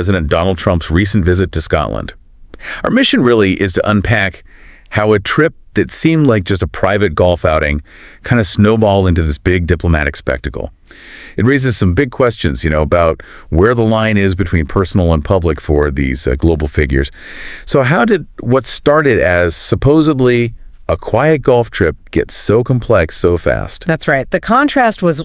President Donald Trump's recent visit to Scotland. Our mission really is to unpack how a trip that seemed like just a private golf outing kind of snowballed into this big diplomatic spectacle. It raises some big questions, about where the line is between personal and public for these global figures. So how did what started as supposedly a quiet golf trip gets so complex so fast? That's right. The contrast was,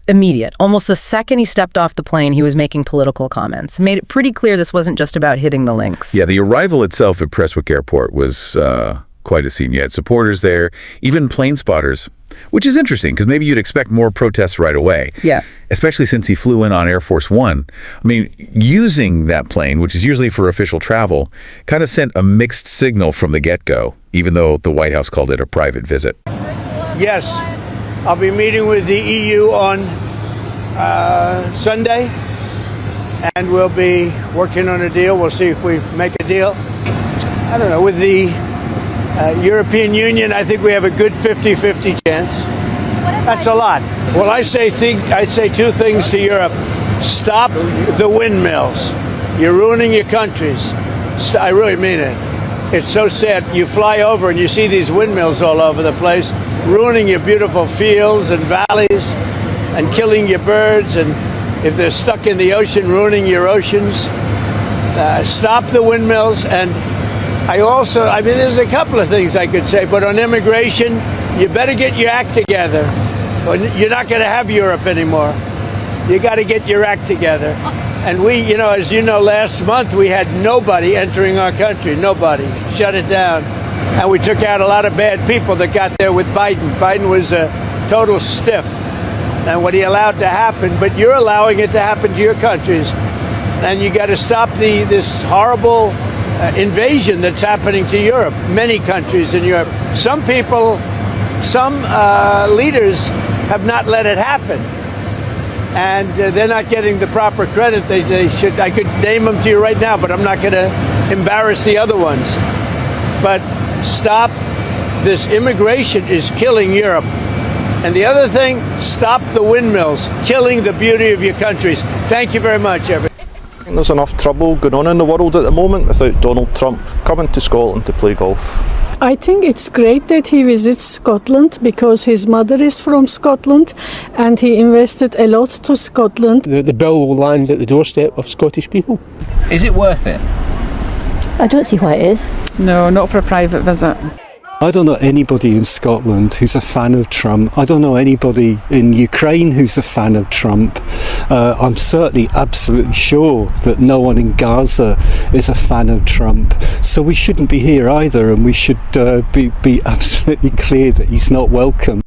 immediate. Almost the second he stepped off the plane, he was making political comments. Made it pretty clear this wasn't just about hitting the links. Yeah, the arrival itself at Prestwick Airport was quite a scene. You had supporters there, even plane spotters, which is interesting because maybe you'd expect more protests right away. Yeah. Especially since he flew in on Air Force One. I mean, using that plane, which is usually for official travel, kind of sent a mixed signal from the get-go, even though the White House called it a private visit. Yes, I'll be meeting with the EU on Sunday, and we'll be working on a deal. We'll see if we make a deal. I don't know, with the European Union, I think we have a good 50-50 chance. That's a lot. Well, I say two things to Europe. Stop the windmills. You're ruining your countries. I really mean it. It's so sad. You fly over and you see these windmills all over the place, ruining your beautiful fields and valleys and killing your birds. And if they're stuck in the ocean, ruining your oceans. Stop the windmills. And there's a couple of things I could say, but on immigration, you better get your act together. You're not going to have Europe anymore. You got to get your act together. And we, as you know, last month we had nobody entering our country. Nobody. Shut it down. And we took out a lot of bad people that got there with Biden. Biden was a total stiff. And what he allowed to happen, but you're allowing it to happen to your countries. And you got to stop this horrible invasion that's happening to Europe. Many countries in Europe. Some leaders have not let it happen. And they're not getting the proper credit they should. I could name them to you right now, but I'm not going to embarrass the other ones. But stop. This immigration is killing Europe. And the other thing, stop the windmills, killing the beauty of your countries. Thank you very much, everyone. I think there's enough trouble going on in the world at the moment without Donald Trump coming to Scotland to play golf. I think it's great that he visits Scotland because his mother is from Scotland and he invested a lot to Scotland. The bill will land at the doorstep of Scottish people. Is it worth it? I don't see why it is. No, not for a private visit. I don't know anybody in Scotland who's a fan of Trump. I don't know anybody in Ukraine who's a fan of Trump. I'm certainly absolutely sure that no one in Gaza is a fan of Trump. So we shouldn't be here either, and we should be absolutely clear that he's not welcome.